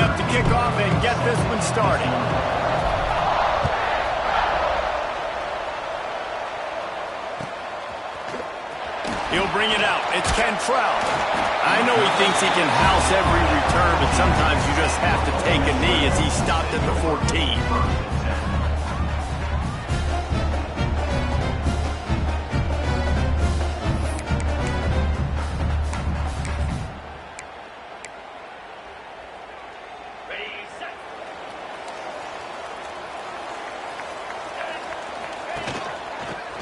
up to kick off and get this one started. He'll bring it out. It's Cantrell. I know he thinks he can house every return, but sometimes you just have to take a knee as he stopped at the 14.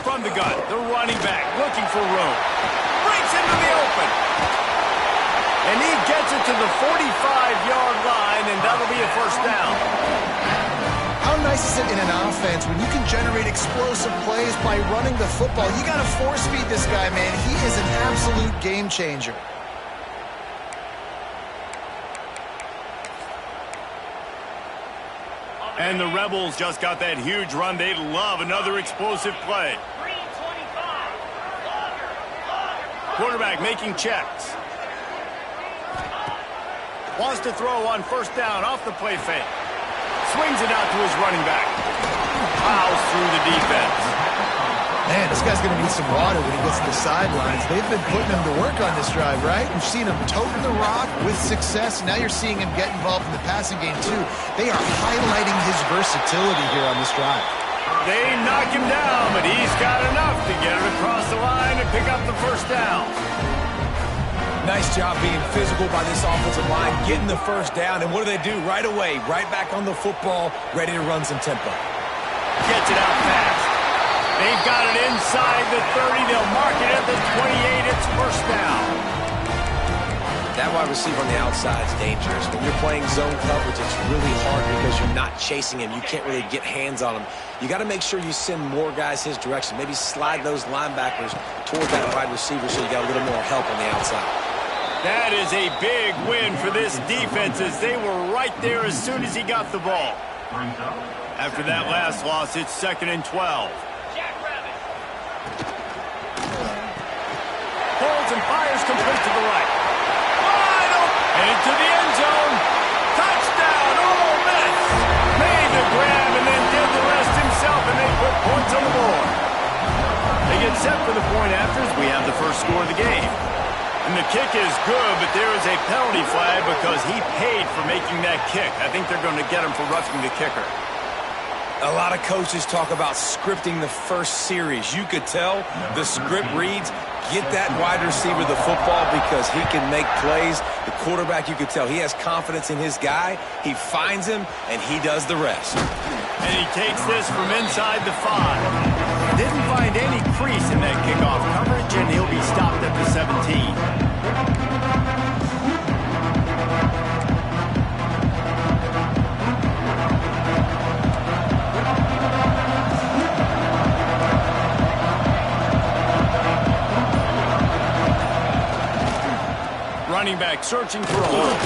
From the gun, the running back looking for room. Breaks into the open. And he gets it to the 45-yard line, and that'll be a first down. How nice is it in an offense when you can generate explosive plays by running the football? You got to force feed this guy, man. He is an absolute game changer. And the Rebels just got that huge run. They'd love another explosive play. Quarterback making checks. Wants to throw on first down off the play fake. Swings it out to his running back. Plows through the defense. Man, this guy's going to need some water when he gets to the sidelines. They've been putting him to work on this drive, right? You've seen him toting the rock with success. Now you're seeing him get involved in the passing game, too. They are highlighting his versatility here on this drive. They knock him down, but he's got enough to get it across the line and pick up the first down. Nice job being physical by this offensive line, getting the first down. And what do they do right away? Right back on the football, ready to run some tempo. Gets it out fast. They've got it inside the 30. They'll mark it at the 28. It's first down. That wide receiver on the outside is dangerous. When you're playing zone coverage, it's really hard because you're not chasing him. You can't really get hands on him. You got to make sure you send more guys his direction. Maybe slide those linebackers toward that wide receiver so you got a little more help on the outside. That is a big win for this defense as they were right there as soon as he got the ball. After that last loss, it's 2nd and 12. Holds and fires complete to the right. Wide open. And into the end zone. Touchdown, Ole Miss. Made the grab and then did the rest himself, and they put points on the board. They get set for the point afters. We have the first score of the game. And the kick is good, but there is a penalty flag because he paid for making that kick. I think they're going to get him for roughing the kicker. A lot of coaches talk about scripting the first series. You could tell the script reads, get that wide receiver the football because he can make plays. The quarterback, you could tell, he has confidence in his guy. He finds him, and he does the rest. And he takes this from inside the 5. Didn't find any crease in that kickoff coverage, and he'll be stopped at the 17. Running back searching for a hole.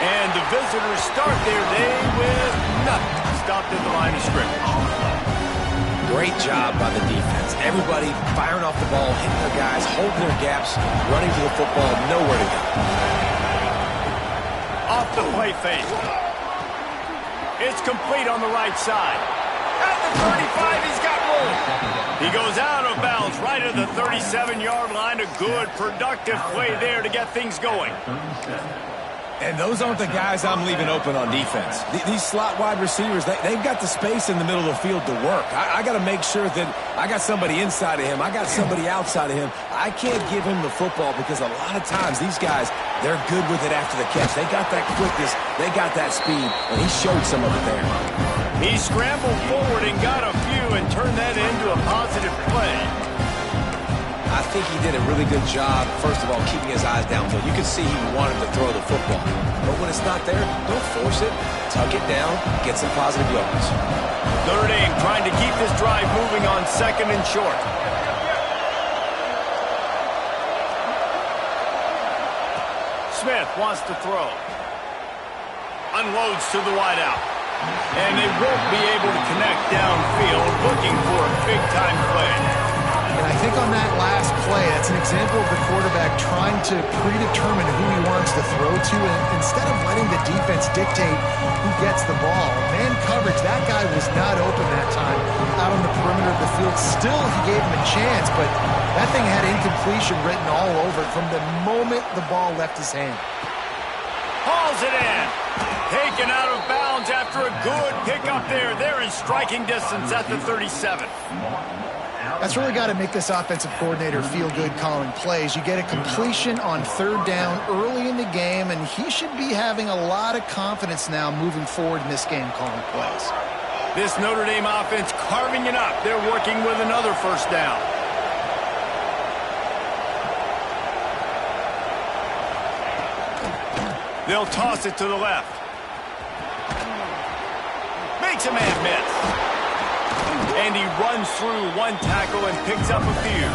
And the visitors start their day with nothing. Stopped at the line of scrimmage. Great job by the defense. Everybody firing off the ball, hitting their guys, holding their gaps, running to the football, nowhere to go. Off the play fake. It's complete on the right side. At the 35, he's got room. He goes out of bounds right at the 37-yard line. A good, productive play there to get things going. And those aren't the guys I'm leaving open on defense. These slot wide receivers, they've got the space in the middle of the field to work. I got to make sure that I got somebody inside of him. I got somebody outside of him. I can't give him the football because a lot of times these guys, they're good with it after the catch. They got that quickness. They got that speed, and he showed some of it there. He scrambled forward and got a few and turned that into a positive play. I think he did a really good job, first of all, keeping his eyes downfield. You could see he wanted to throw the football. But when it's not there, don't force it. Tuck it down, get some positive yards. Notre Dame trying to keep this drive moving on 2nd and short. Smith wants to throw. Unloads to the wideout. And they won't be able to connect downfield, looking for a big-time play. And I think on that last play, that's an example of the quarterback trying to predetermine who he wants to throw to, and instead of letting the defense dictate who gets the ball. Man coverage, that guy was not open that time out on the perimeter of the field. Still, he gave him a chance, but that thing had incompletion written all over it from the moment the ball left his hand. Hauls it in. Taken out of bounds after a good pickup there. They're in striking distance at the 37. That's really got to make this offensive coordinator feel good calling plays. You get a completion on third down early in the game, and he should be having a lot of confidence now moving forward in this game calling plays. This Notre Dame offense carving it up. They're working with another first down. They'll toss it to the left. Makes a man miss. And he runs through one tackle and picks up a few.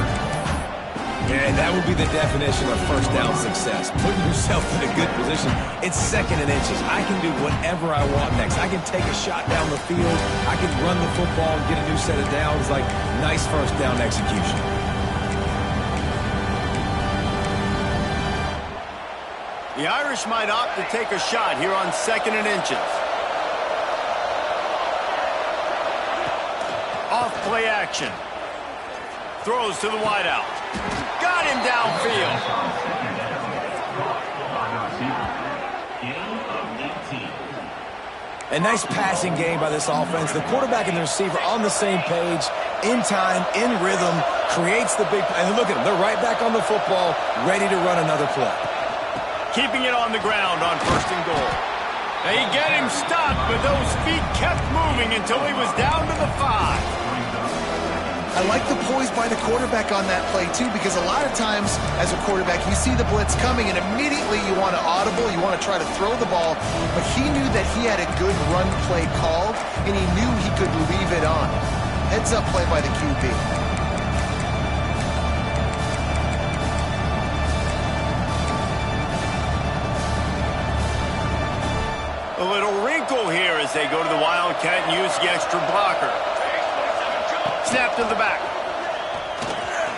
Yeah, that would be the definition of first down success. Putting yourself in a good position. It's second and inches. I can do whatever I want next. I can take a shot down the field. I can run the football and get a new set of downs. Like, nice first down execution. The Irish might opt to take a shot here on second and inches. Off play action. Throws to the wideout. Got him downfield. A nice passing game by this offense. The quarterback and the receiver on the same page, in time, in rhythm, creates the big play. And look at them. They're right back on the football, ready to run another play. Keeping it on the ground on first and goal. They get him stopped, but those feet kept moving until he was down to the 5. I like the poise by the quarterback on that play, too, because a lot of times as a quarterback, you see the blitz coming, and immediately you want to audible, you want to try to throw the ball, but he knew that he had a good run play called, and he knew he could leave it on. Heads-up play by the QB. A little wrinkle here as they go to the Wildcat and use the extra blocker. Snap to the back.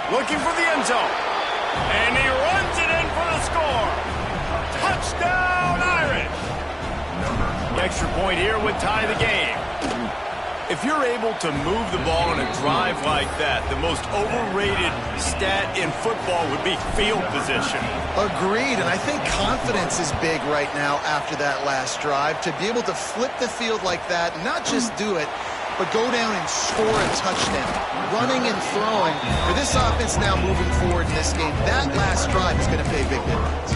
Looking for the end zone. And he runs it in for the score. Touchdown, Irish. The extra point here would tie the game. If you're able to move the ball in a drive like that, the most overrated stat in football would be field position. Agreed, and I think confidence is big right now after that last drive. To be able to flip the field like that, not just do it, but go down and score a touchdown. Running and throwing. For this offense now moving forward in this game, that last drive is going to pay big dividends.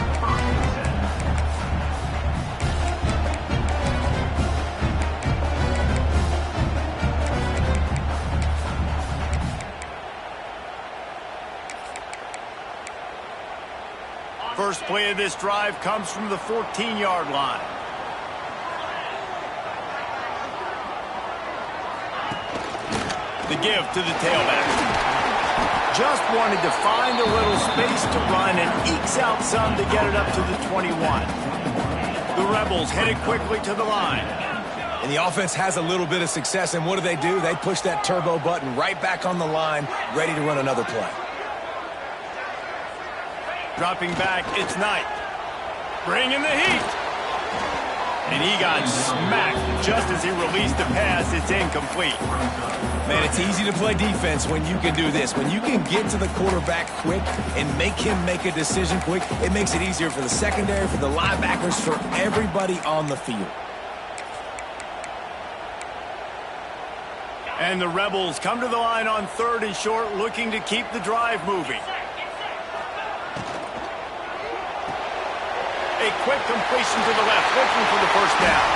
First play of this drive comes from the 14-yard line. The give to the tailback. Just wanted to find a little space to run and ekes out some to get it up to the 21. The Rebels headed quickly to the line. And the offense has a little bit of success, and what do? They push that turbo button right back on the line, ready to run another play. Dropping back, it's Knight. Bringing the heat. And he got smacked just as he released the pass. It's incomplete. Man, it's easy to play defense when you can do this. When you can get to the quarterback quick and make him make a decision quick, it makes it easier for the secondary, for the linebackers, for everybody on the field. And the Rebels come to the line on third and short, looking to keep the drive moving. A quick completion to the left, looking for the first down.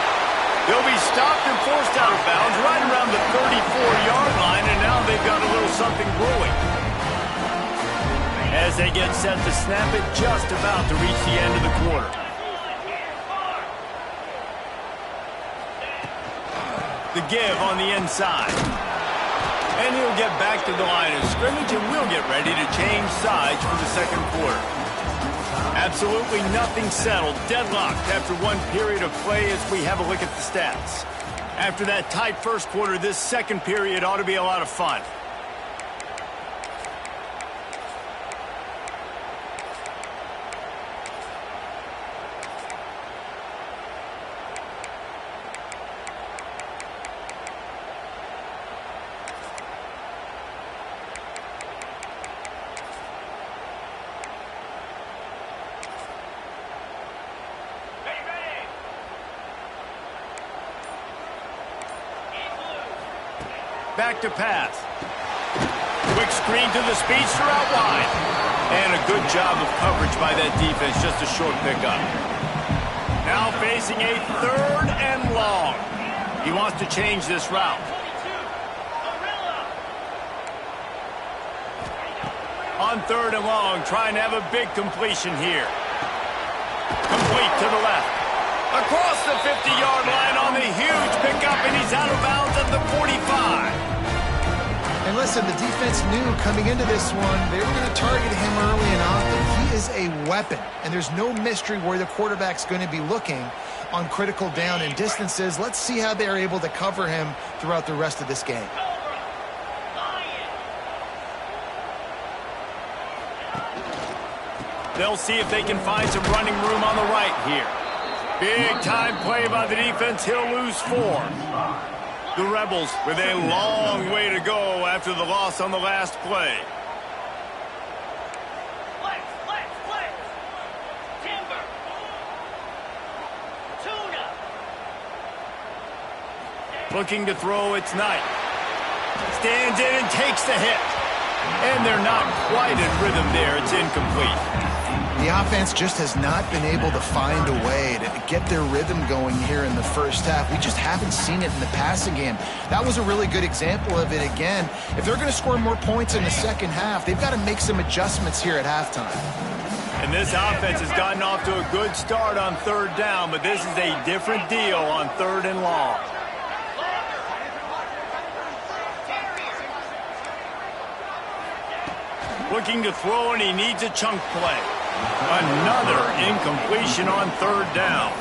They'll be stopped and forced out of bounds right around the 34-yard line, and now they've got a little something brewing. As they get set to snap it, just about to reach the end of the quarter. The give on the inside. And he'll get back to the line of scrimmage, and we'll get ready to change sides for the second quarter. Absolutely nothing settled, deadlocked after one period of play as we have a look at the stats. After that tight first quarter, this second period ought to be a lot of fun. back to pass. Quick screen to the speedster out wide. And a good job of coverage by that defense, just a short pickup. Now facing a 3rd and long. He wants to change this route. On 3rd and long, trying to have a big completion here. Complete to the left. Across the 50-yard line on the huge pickup, and he's out of bounds at the 45. And listen, the defense knew coming into this one, they were going to target him early and often. He is a weapon, and there's no mystery where the quarterback's going to be looking on critical down and distances. Let's see how they're able to cover him throughout the rest of this game. They'll see if they can find some running room on the right here. Big time play by the defense. He'll lose 4. The Rebels with a long way to go after the loss on the last play. Timber. Tuna. Looking to throw, it's Knight. Stands in and takes the hit. And they're not quite in rhythm there. It's incomplete. The offense just has not been able to find a way to get their rhythm going here in the first half. We just haven't seen it in the passing game. That was a really good example of it again. If they're going to score more points in the second half, they've got to make some adjustments here at halftime. And this offense has gotten off to a good start on 3rd down, but this is a different deal on 3rd and long. Looking to throw, and he needs a chunk play. Another incompletion on 3rd down.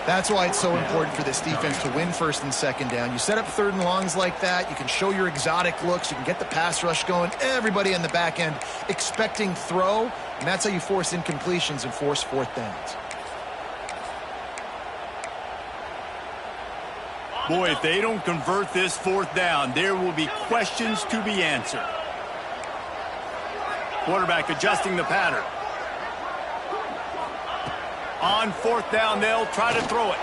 That's why it's so important for this defense to win 1st and 2nd down. You set up 3rd and longs like that, you can show your exotic looks, you can get the pass rush going, everybody on the back end expecting throw, and that's how you force incompletions and force 4th downs. Boy, if they don't convert this 4th down, there will be questions to be answered. Quarterback adjusting the pattern. On 4th down, they'll try to throw it.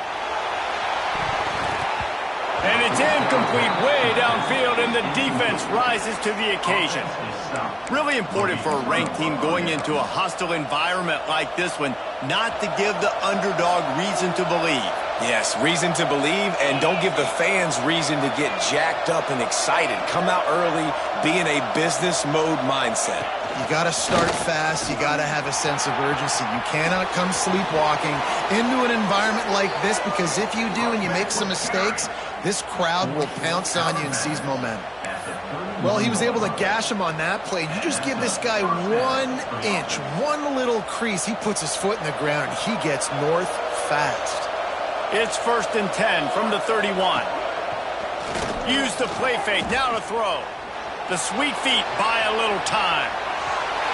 And it's incomplete way downfield, and the defense rises to the occasion. Really important for a ranked team going into a hostile environment like this one, not to give the underdog reason to believe. Yes, reason to believe, and don't give the fans reason to get jacked up and excited. Come out early, be in a business mode mindset. You got to start fast. You got to have a sense of urgency. You cannot come sleepwalking into an environment like this, because if you do and you make some mistakes, this crowd will pounce on you and seize momentum. Well, he was able to gash him on that play. You just give this guy 1 inch, one little crease, he puts his foot in the ground. He gets north fast. It's 1st and 10 from the 31. Use the play fake, now to throw. The sweet feet buy a little time.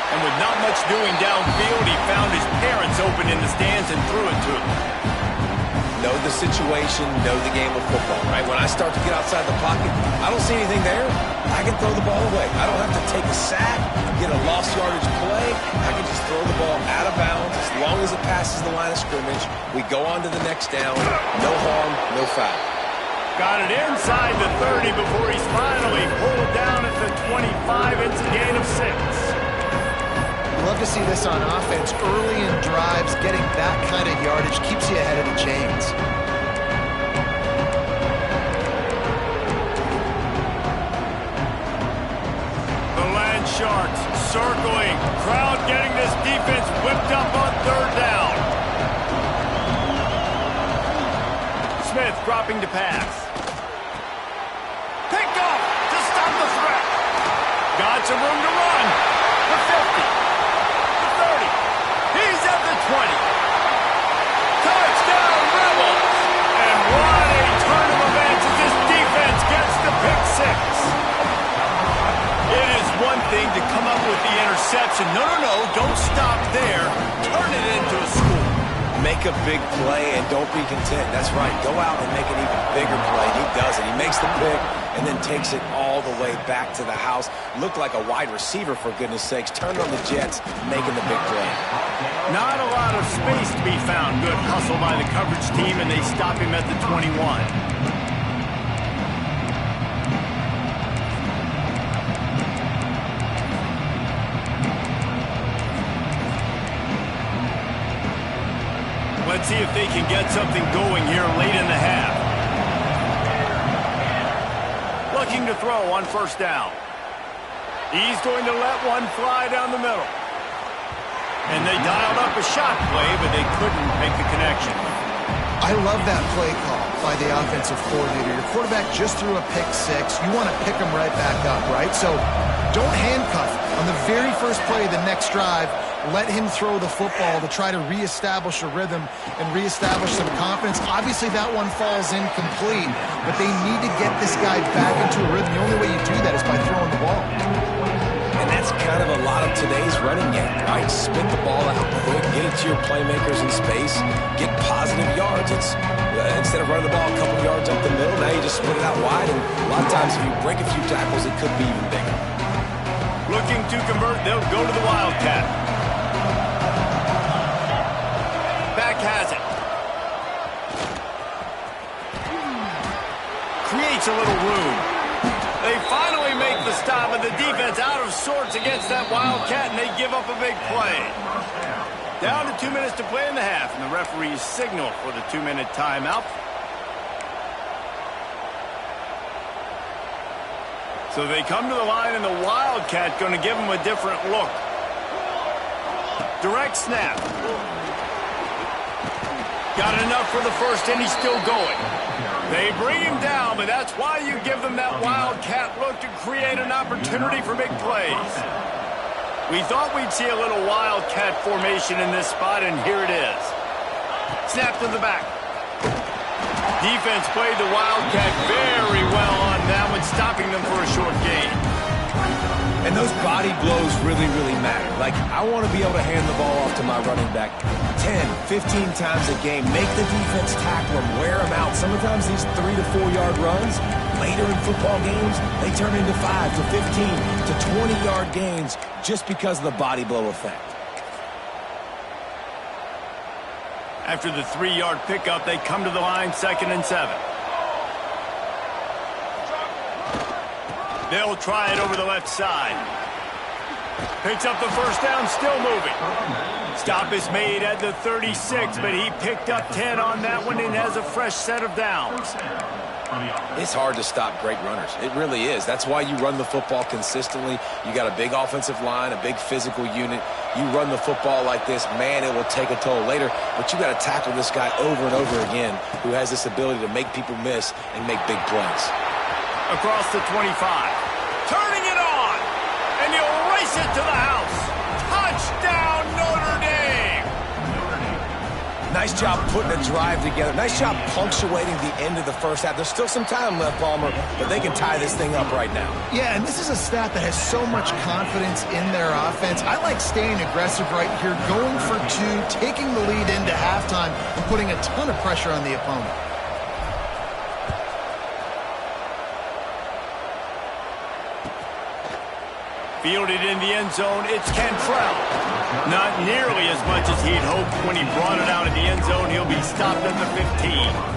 And with not much doing downfield, he found his parents open in the stands and threw it to them. Know the situation, know the game of football, right? When I start to get outside the pocket, I don't see anything there. I can throw the ball away. I don't have to take a sack, get a lost yardage play. I can just throw the ball out of bounds as long as it passes the line of scrimmage. We go on to the next down. No harm, no foul. Got it inside the 30 before he's finally pulled down at the 25. It's a gain of 6. Love to see this on offense. Early in drives, getting that kind of yardage keeps you ahead of the chains. The Land Sharks circling. Crowd getting this defense whipped up on 3rd down. Smith dropping to pass. Picked off to stop the threat. Got some room to run. The 50. 30. He's at the 20. Touchdown, Rebels! And what a turn of events as this defense gets the pick 6. It is one thing to come up with the interception. No, don't stop there. Turn it into a score. Make a big play and don't be content. That's right. Go out and make an even bigger play. He does it. He makes the pick and then takes it all the way back to the house. Looked like a wide receiver, for goodness sakes. Turned on the Jets, making the big play. Not a lot of space to be found. Good hustle by the coverage team, and they stop him at the 21. see if they can get something going here late in the half. Looking to throw on first down. He's going to let one fly down the middle. And they dialed up a shot play, but they couldn't make the connection. I love that play call by the offensive coordinator. Your quarterback just threw a pick six. You want to pick him right back up, right? So don't handcuff. On the very first play of the next drive, let him throw the football to try to reestablish a rhythm and reestablish some confidence. Obviously, that one falls incomplete, but they need to get this guy back into a rhythm. The only way you do that is by throwing the ball. And that's kind of a lot of today's running game, right? Spit the ball out quick, get it to your playmakers in space, get positive yards. It's instead of running the ball a couple yards up the middle, now you just split it out wide, and a lot of times if you break a few tackles, it could be even bigger. Looking to convert, they'll go to the Wildcat. Back has it. Creates a little room. They finally make the stop, but the defense out of sorts against that Wildcat, and they give up a big play. Down to 2 minutes to play in the half, and the referees signal for the 2-minute timeout. So they come to the line, and the Wildcat going to give them a different look. Direct snap. Got enough for the first, and he's still going. They bring him down, but that's why you give them that Wildcat look to create an opportunity for big plays. We thought we'd see a little Wildcat formation in this spot, and here it is. Snap to the back. Defense played the Wildcat very well on that one, stopping them for a short gain. And those body blows really, really matter. Like, I want to be able to hand the ball off to my running back 10, 15 times a game. Make the defense tackle them, wear them out. Sometimes these 3 to 4 yard runs, later in football games, they turn into 5 to 15 to 20-yard gains just because of the body blow effect. After the 3-yard pickup, they come to the line, 2nd and 7. They'll try it over the left side. Picks up the first down, still moving. Stop is made at the 36, but he picked up 10 on that one and has a fresh set of downs. It's hard to stop great runners. It really is. That's why you run the football consistently. You got a big offensive line, a big physical unit. You run the football like this, man, it will take a toll later. But you got to tackle this guy over and over again who has this ability to make people miss and make big plays. Across the 25. Turning it on. And he'll race it to the house. Touchdown, Notre Dame. Nice job putting a drive together. Nice job punctuating the end of the first half. There's still some time left, Palmer, but they can tie this thing up right now. Yeah, and this is a staff that has so much confidence in their offense. I like staying aggressive right here, going for 2, taking the lead into halftime, and putting a ton of pressure on the opponent. Fielded in the end zone, it's Cantrell. Not nearly as much as he'd hoped when he brought it out in the end zone. He'll be stopped at the 15.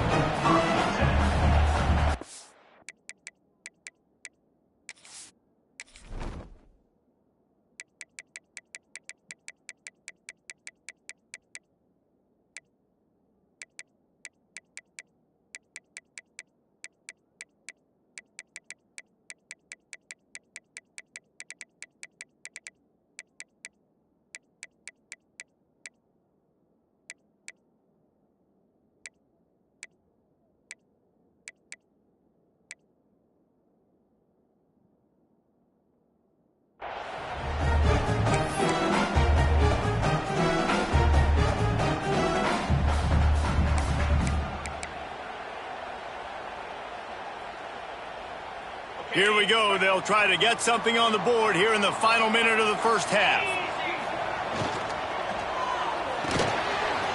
Here we go. They'll try to get something on the board here in the final minute of the first half.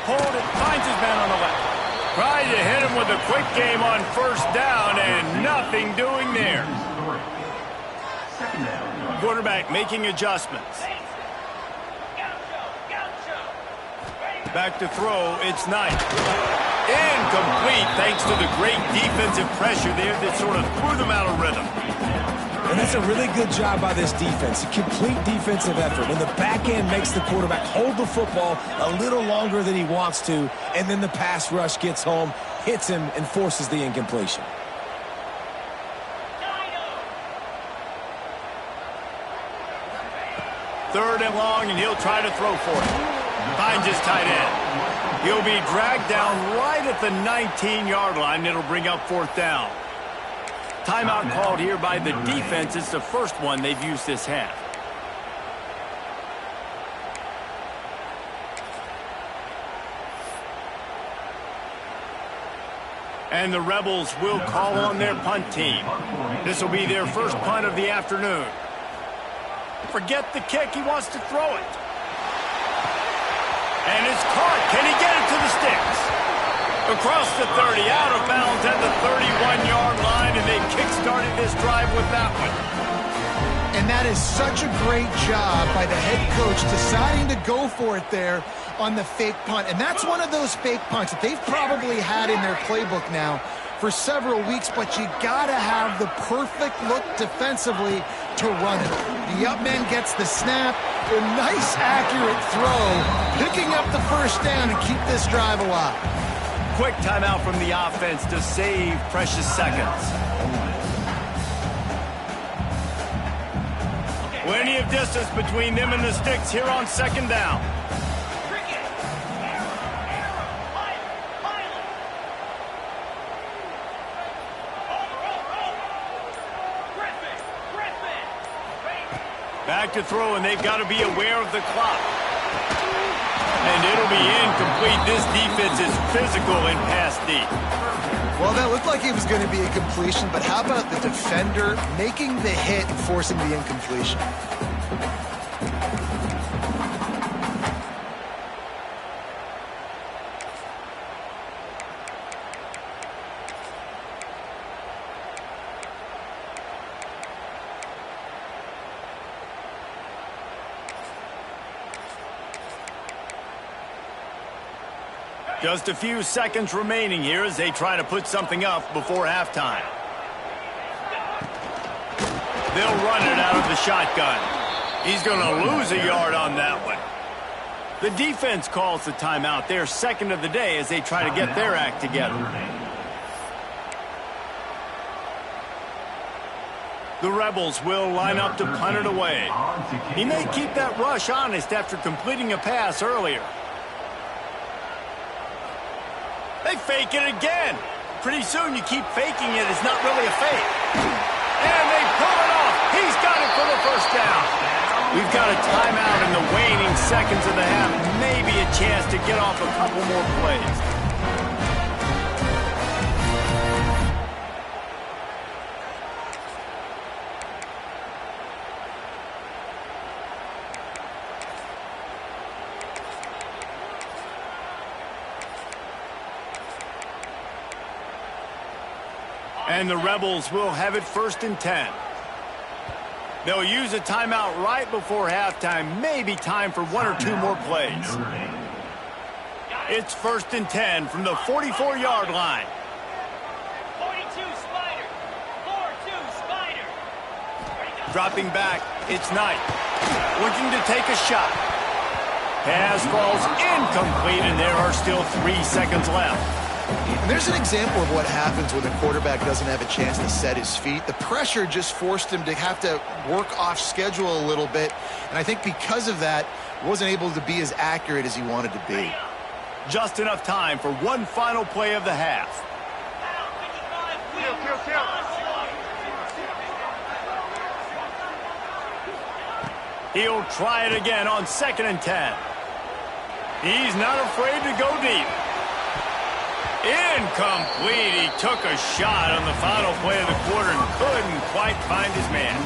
Hold it. Finds his man on the left. Tried to hit him with a quick game on first down, and nothing doing there. Quarterback making adjustments. Back to throw. It's Knight. Incomplete thanks to the great defensive pressure there that sort of threw them out of rhythm. And that's a really good job by this defense, a complete defensive effort. When the back end makes the quarterback hold the football a little longer than he wants to, and then the pass rush gets home, hits him, and forces the incompletion. Third and long, and he'll try to throw for it. Finds his tight end. He'll be dragged down right at the 19-yard line. It'll bring up fourth down. Timeout called here by the defense. It's the first one they've used this half. And the Rebels will call on their punt team. This will be their first punt of the afternoon. Forget the kick. He wants to throw it. And it's caught. Can he get it to the sticks? Across the 30, out of bounds at the 31-yard line, and they kick-started this drive with that one. And that is such a great job by the head coach deciding to go for it there on the fake punt. And that's one of those fake punts that they've probably had in their playbook now for several weeks, but you gotta have the perfect look defensively to run it. The up man gets the snap, a nice accurate throw, picking up the first down and keep this drive alive. Quick timeout from the offense to save precious seconds. Plenty of distance between them and the sticks here on second down. Back to throw, and they've got to be aware of the clock. And it'll be incomplete. This defense is physical and pass deep. Well, that looked like it was going to be a completion, but how about the defender making the hit and forcing the incompletion? Just a few seconds remaining here as they try to put something up before halftime. They'll run it out of the shotgun. He's going to lose a yard on that one. The defense calls the timeout. Their second of the day as they try to get their act together. The Rebels will line up to punt it away. He may keep that rush honest after completing a pass earlier. They fake it again. Pretty soon you keep faking it. It's not really a fake. And they pull it off. He's got it for the first down. We've got a timeout in the waning seconds of the half. Maybe a chance to get off a couple more plays. And the Rebels will have it first and 10. They'll use a timeout right before halftime. Maybe time for one or two more plays. It's first and 10 from the 44-yard line. 42 Spider. 4-2 Spider. Dropping back, it's Knight. Looking to take a shot. Pass falls incomplete, and there are still 3 seconds left. And there's an example of what happens when the quarterback doesn't have a chance to set his feet. The pressure just forced him to have to work off schedule a little bit. And I think because of that, wasn't able to be as accurate as he wanted to be. Just enough time for one final play of the half. He'll try it again on second and 10. He's not afraid to go deep. Incomplete. He took a shot on the final play of the quarter and couldn't quite find his man.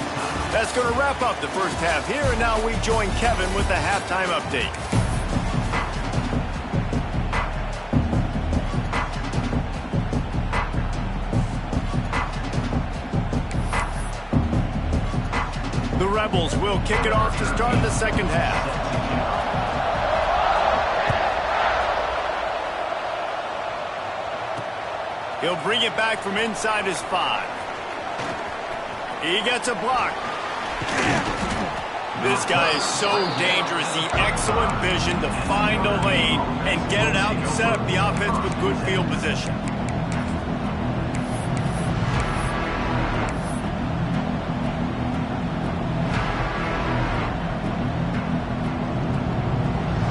That's going to wrap up the first half here, and now we join Kevin with the halftime update. The Rebels will kick it off to start the second half. He'll bring it back from inside his 5. He gets a block. This guy is so dangerous. The excellent vision to find a lane and get it out and set up the offense with good field position.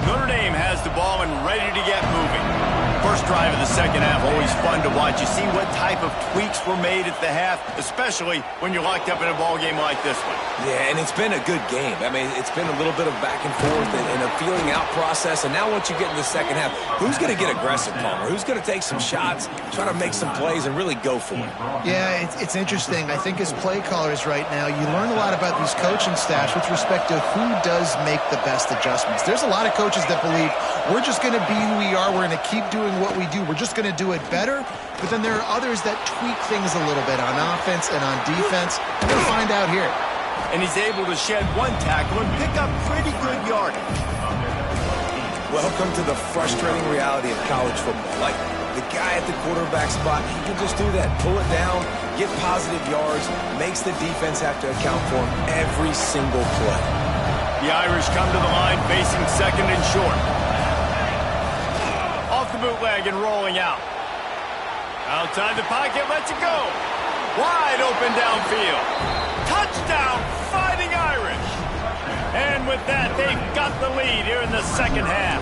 Notre Dame has the ball and ready to get moving. First drive of the second half, always fun to watch. You see what type of tweaks were made at the half, especially when you're locked up in a ball game like this one. Yeah, and it's been a good game. I mean, it's been a little bit of back and forth and a feeling out process. And now once you get in the second half, who's going to get aggressive, Palmer? Who's going to take some shots, try to make some plays, and really go for it? Yeah, it's interesting. I think as play callers right now, you learn a lot about these coaching staffs with respect to who does make the best adjustments. There's a lot of coaches that believe we're just going to be who we are. We're going to keep doing what we do. We're just going to do it better. But then there are others that tweak things a little bit on offense and on defense. We'll find out here. And he's able to shed one tackle and pick up pretty good yardage. Welcome to the frustrating reality of college football. Like, the guy at the quarterback spot, he can just do that. Pull it down, get positive yards, makes the defense have to account for him every single play. The Irish come to the line facing second and short. Off the bootleg and rolling out. Outside the pocket, lets it go. Wide open downfield. Touchdown, Fighting Irish. And with that, they've got the lead here in the second half.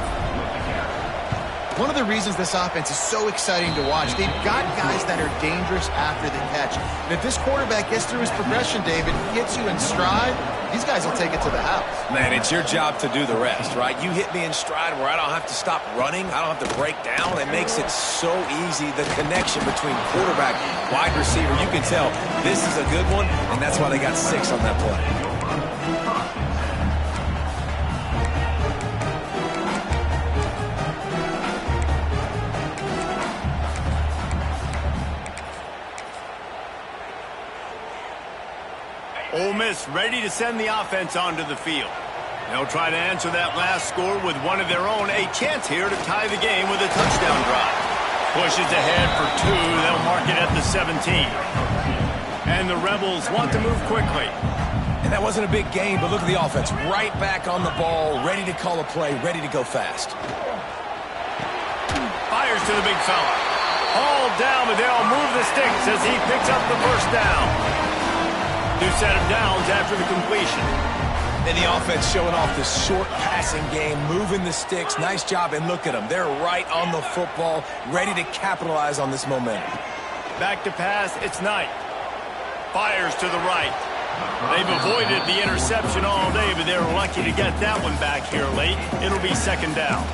One of the reasons this offense is so exciting to watch, they've got guys that are dangerous after the catch. And if this quarterback gets through his progression, David, gets you in stride, these guys will take it to the house. Man, it's your job to do the rest, right? You hit me in stride where I don't have to stop running. I don't have to break down. It makes it so easy, the connection between quarterback, wide receiver. You can tell this is a good one, and that's why they got 6 on that play. Ole Miss ready to send the offense onto the field. They'll try to answer that last score with one of their own. A chance here to tie the game with a touchdown drive. Pushes ahead for 2. They'll mark it at the 17. And the Rebels want to move quickly. And that wasn't a big game, but look at the offense. Right back on the ball, ready to call a play, ready to go fast. Fires to the big fella. Hauled down, but they'll move the sticks as he picks up the first down. 2 set of downs after the completion. And the offense showing off the short passing game, moving the sticks. Nice job, and look at them. They're right on the football, ready to capitalize on this momentum. Back to pass, it's Knight. Fires to the right. They've avoided the interception all day, but they're lucky to get that one back here late. It'll be second down.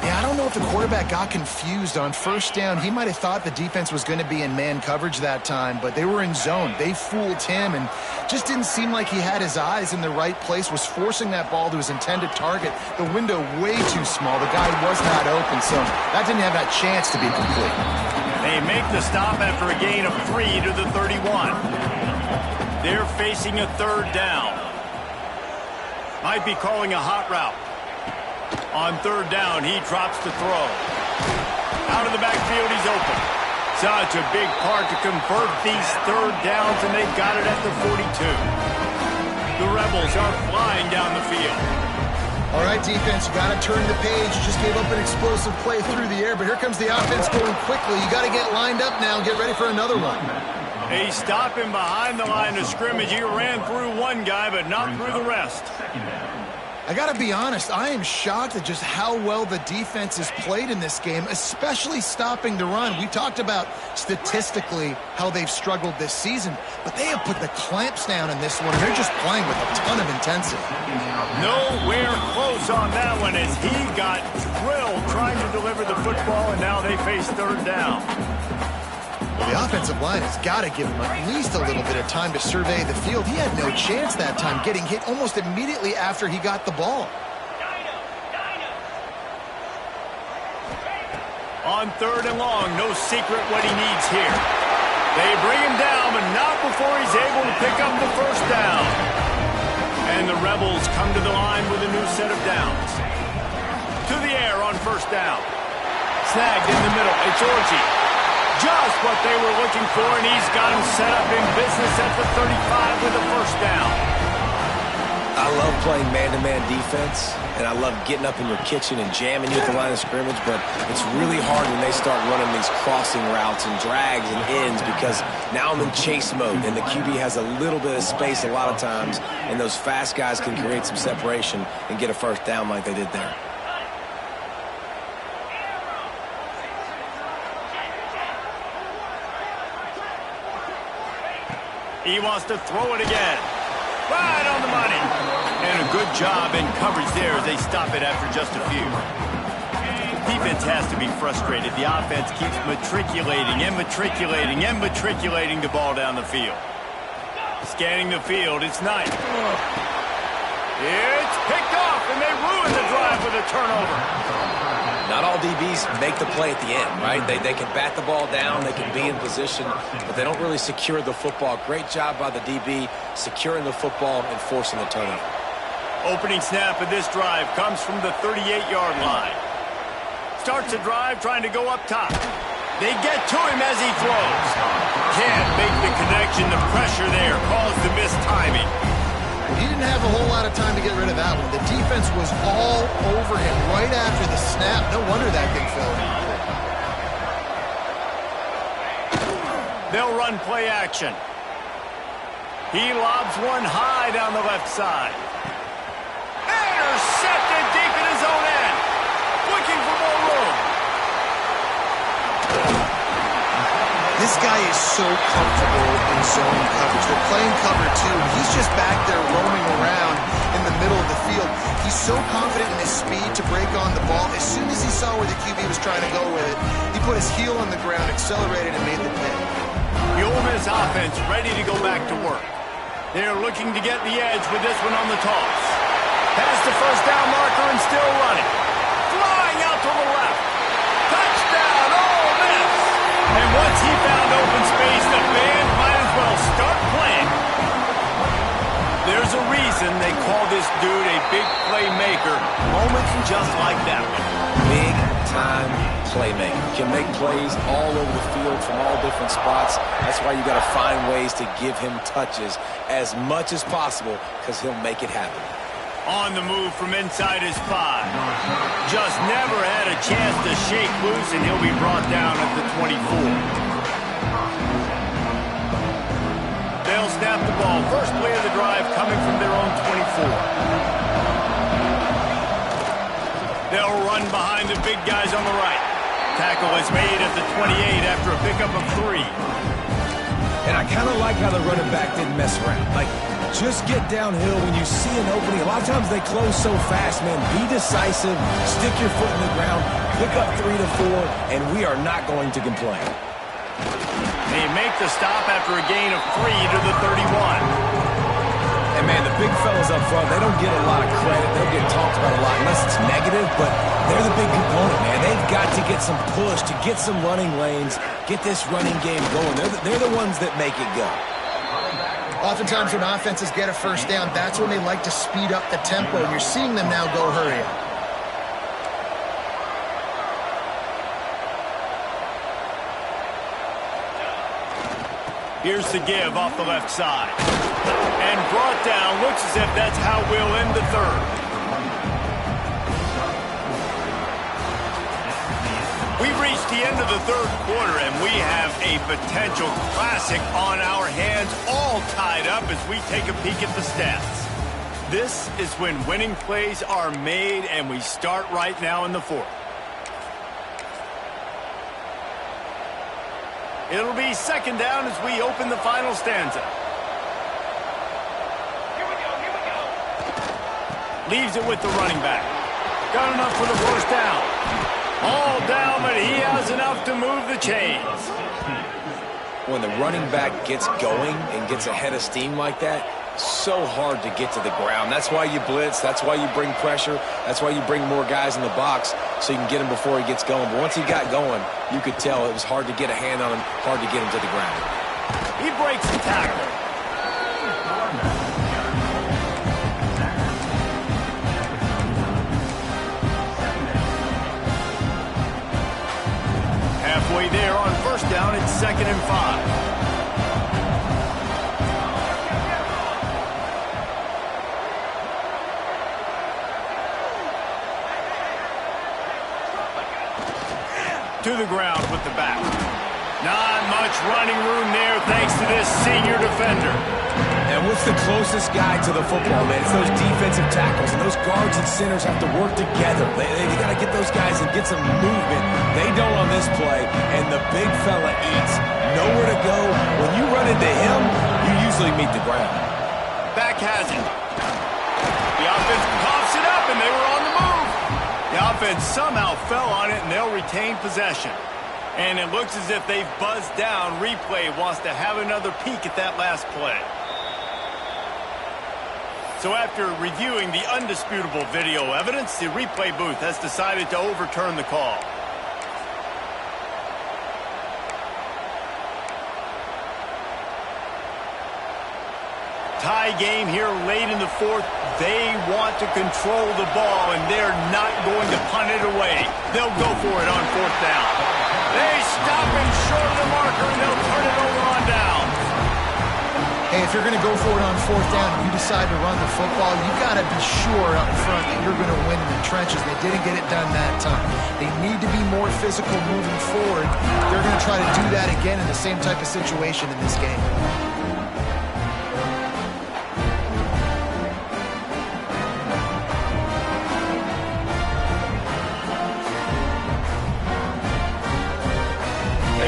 Yeah, I don't know if the quarterback got confused on first down. He might have thought the defense was going to be in man coverage that time, but they were in zone. They fooled him and just didn't seem like he had his eyes in the right place, was forcing that ball to his intended target. The window way too small. The guy was not open, so that didn't have that chance to be complete. They make the stop after a gain of 3 to the 31. They're facing a third down. Might be calling a hot route. On third down, he drops to throw. Out of the backfield, he's open. Such a big part to convert these third downs, and they've got it at the 42. The Rebels are flying down the field. All right, defense, you got to turn the page. You just gave up an explosive play through the air, but here comes the offense going quickly. You got to get lined up now and get ready for another one. They stop him behind the line of scrimmage. He ran through one guy, but not through the rest. I got to be honest, I am shocked at just how well the defense has played in this game, especially stopping the run. We talked about statistically how they've struggled this season, but they have put the clamps down in this one, and they're just playing with a ton of intensity. Nowhere close on that one as he got drilled trying to deliver the football, and now they face third down. The offensive line has got to give him at least a little bit of time to survey the field. He had no chance that time, getting hit almost immediately after he got the ball. On third and long, no secret what he needs here. They bring him down, but not before he's able to pick up the first down. And the Rebels come to the line with a new set of downs. To the air on first down. Snagged in the middle. It's Orji. Just what they were looking for, and he's got him set up in business at the 35 with a first down. I love playing man-to-man defense, and I love getting up in your kitchen and jamming you at the line of scrimmage, but it's really hard when they start running these crossing routes and drags and ends because now I'm in chase mode, and the QB has a little bit of space a lot of times, and those fast guys can create some separation and get a first down like they did there. He wants to throw it again. Right on the money. And a good job in coverage there as they stop it after just a few. Defense has to be frustrated. The offense keeps matriculating and matriculating and matriculating the ball down the field. Scanning the field, it's Knight. It's picked off, and they ruin the drive with a turnover. Not all DBs make the play at the end, right? They can bat the ball down, they can be in position, but they don't really secure the football. Great job by the DB securing the football and forcing the turnover. Opening snap of this drive comes from the 38-yard line. Starts a drive trying to go up top. They get to him as he throws. Can't make the connection. The pressure there caused the missed timing. He didn't have a whole lot of time to get rid of that one. The defense was all over him right after the snap. No wonder that thing fell in. They'll run play action. He lobs one high down the left side. Intercepted deep in his own end. Looking for more room. This guy is so comfortable in zone coverage. They're playing cover two. He's just back there roaming around in the middle of the field. He's so confident in his speed to break on the ball. As soon as he saw where the QB was trying to go with it, he put his heel on the ground, accelerated, and made the play. The Ole Miss offense ready to go back to work. They're looking to get the edge with this one on the toss. Past the first down marker and still running. Flying out to the left. Touchdown, Ole Miss! And once he found open space, the band might as well start playing. There's a reason they call this dude a big playmaker. Moments just like that one. Big time playmaker. Can make plays all over the field from all different spots. That's why you got to find ways to give him touches as much as possible because he'll make it happen. On the move from inside his 5. Just never had a chance to shake loose, and he'll be brought down at the 24. They'll snap the ball. First play of the drive coming from their own 24. They'll run behind the big guys on the right. Tackle is made at the 28 after a pickup of 3. And I kind of like how the running back didn't mess around. Like, just get downhill when you see an opening. A lot of times they close so fast, man. Be decisive, stick your foot in the ground, pick up 3 to 4, and we are not going to complain. They make the stop after a gain of 3 to the 31. And, man, the big fellas up front, they don't get a lot of credit. They don't get talked about a lot unless it's negative, but they're the big component, man. They've got to get some push, to get some running lanes, get this running game going. They're the ones that make it go. Oftentimes when offenses get a first down, that's when they like to speed up the tempo, and you're seeing them now go hurry up. Here's the give off the left side. And brought down. Looks as if that's how we'll end the third. We've reached the end of the third quarter, and we have a potential classic on our hands, all tied up as we take a peek at the stats. This is when winning plays are made, and we start right now in the fourth. It'll be second down as we open the final stanza. Here we go. Leaves it with the running back. Got enough for the first down. All down, but he has enough to move the chains. When the running back gets going and gets ahead of steam like that, so hard to get to the ground. That's why you blitz. That's why you bring pressure. That's why you bring more guys in the box so you can get him before he gets going. But once he got going, you could tell it was hard to get a hand on him, hard to get him to the ground. He breaks the tackle. Halfway there on first down, it's 2nd and 5. To the ground with the back. Not much running room there thanks to this senior defender. And what's the closest guy to the football, man? It's those defensive tackles, and those guards and centers have to work together. They got to get those guys and get some movement. They don't on this play, and the big fella eats. Nowhere to go. When you run into him, you usually meet the ground. Back has it. The offense coughs it up, and they were on the move. The offense somehow fell on it, and they'll retain possession. And it looks as if they've buzzed down. Replay wants to have another peek at that last play. So after reviewing the undisputable video evidence, the replay booth has decided to overturn the call. Tie game here late in the fourth. They want to control the ball, and they're not going to punt it away. They'll go for it on 4th down. They stop him short of the marker, and they'll turn it over on down. Hey, if you're going to go for it on 4th down and you decide to run the football, you got to be sure up front that you're going to win in the trenches. They didn't get it done that time. They need to be more physical moving forward. They're going to try to do that again in the same type of situation in this game.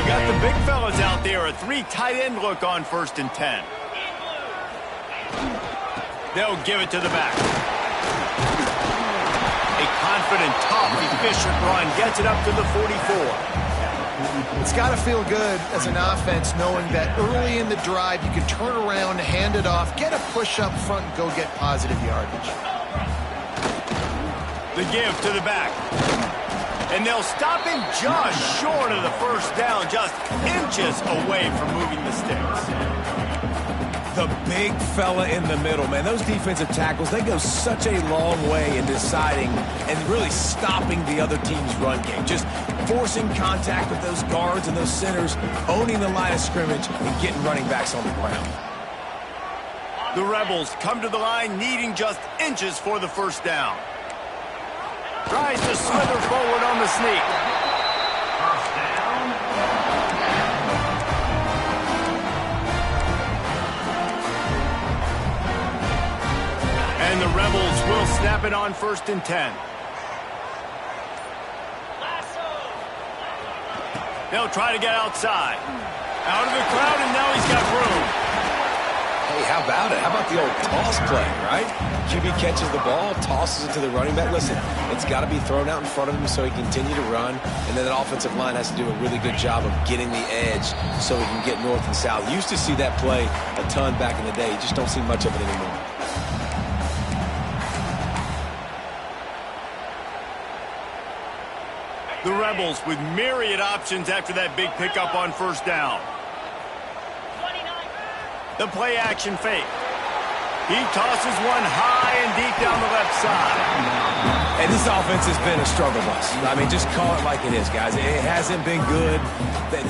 Got the big fellas out there, a 3 tight end look on 1st and 10. They'll give it to the back. A confident, tough, efficient run gets it up to the 44. It's got to feel good as an offense knowing that early in the drive you can turn around, hand it off, get a push up front, and go get positive yardage. The give to the back. And they'll stop him just short of the 1st down, just inches away from moving the sticks. The big fella in the middle, man. Those defensive tackles, they go such a long way in deciding and really stopping the other team's run game. Just forcing contact with those guards and those centers, owning the line of scrimmage, and getting running backs on the ground. The Rebels come to the line needing just inches for the 1st down. Tries to slither forward on the sneak. First down. And the Rebels will snap it on 1st and 10. They'll try to get outside. Out of the crowd, and now he's got room. Hey, how about it? How about the old toss play, right? QB catches the ball, tosses it to the running back. Listen, it's got to be thrown out in front of him so he can continue to run, and then the offensive line has to do a really good job of getting the edge so he can get north and south. Used to see that play a ton back in the day. You just don't see much of it anymore. The Rebels with myriad options after that big pickup on 1st down. The play action fake. He tosses one high and deep down the left side. And this offense has been a struggle bus. I mean, just call it like it is, guys. It hasn't been good,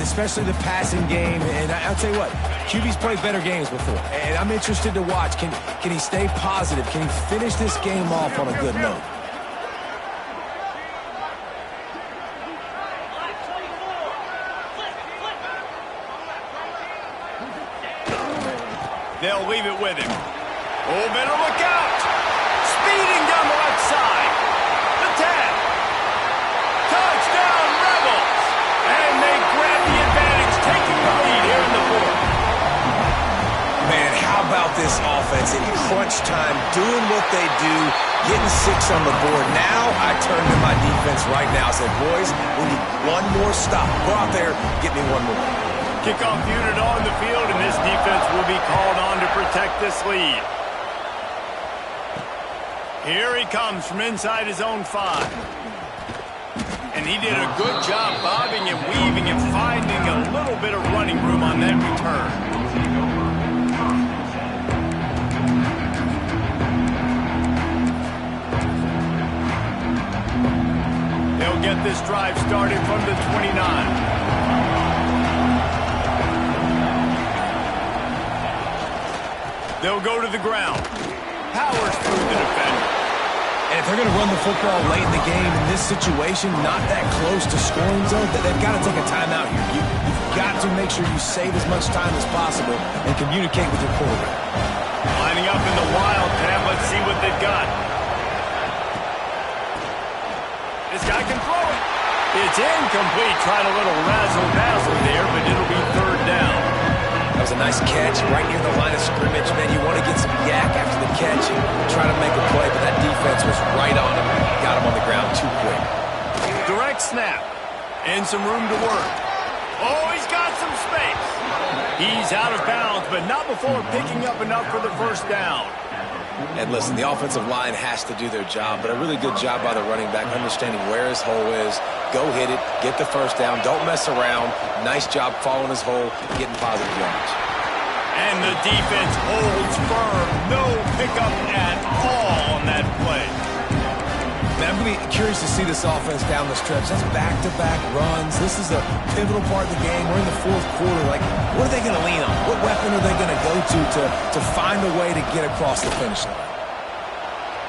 especially the passing game. And I'll tell you what, QB's played better games before. And I'm interested to watch. Can he stay positive? Can he finish this game off on a good note? They'll leave it with him. Oh, better look out. Speeding down the left side. The 10. Touchdown, Rebels. And they grab the advantage, taking the lead here in the 4th. Man, how about this offense in crunch time, doing what they do, getting 6 on the board. Now I turn to my defense right now. I said, boys, we need one more stop. Go out there, get me one more. Kickoff unit on the field, and this defense will be called on to protect this lead. Here he comes from inside his own 5. And he did a good job bobbing and weaving and finding a little bit of running room on that return. They'll get this drive started from the 29. They'll go to the ground. Powers through the defender. And if they're going to run the football late in the game in this situation, not that close to scoring zone, they've got to take a timeout here. You've got to make sure you save as much time as possible and communicate with your quarterback. Lining up in the wildcat. Let's see what they've got. This guy can throw it. It's incomplete. Tried a little razzle-dazzle there, but it'll be third down. That was a nice catch right near the line of scrimmage. Man, you want to get some yak after the catch and try to make a play, but that defense was right on him. Got him on the ground too quick. Direct snap. And some room to work. Oh, he's got some space. He's out of bounds, but not before picking up enough for the first down. And listen, the offensive line has to do their job, but a really good job by the running back understanding where his hole is. Go hit it, get the first down, don't mess around. Nice job following his hole, getting positive yards. And the defense holds firm. No pickup at all on that play. Man, I'm going to be curious to see this offense down the stretch. That's back-to-back runs. This is a pivotal part of the game. We're in the fourth quarter. Like, what are they going to lean on? What weapon are they going to go to find a way to get across the finish line?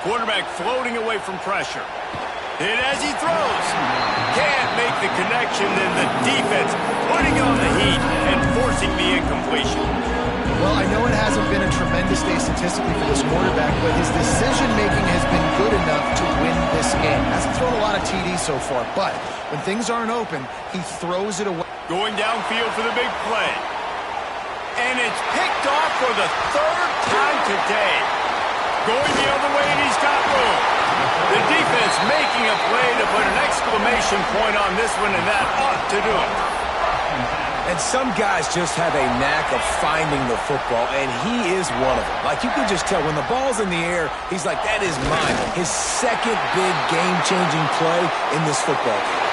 Quarterback floating away from pressure. Hit as he throws. Can't make the connection, then the defense putting on the heat and forcing the incompletion. Well, I know it hasn't been a tremendous day statistically for this quarterback, but his decision-making has been good enough to win this game. Hasn't thrown a lot of TDs so far, but when things aren't open, he throws it away. Going downfield for the big play. And it's picked off for the third time today. Going the other way, and he's got room. The defense making a play to put an exclamation point on this one, and that ought to do it. And some guys just have a knack of finding the football, and he is one of them. Like, you can just tell when the ball's in the air, he's like, that is mine. His second big game-changing play in this football game.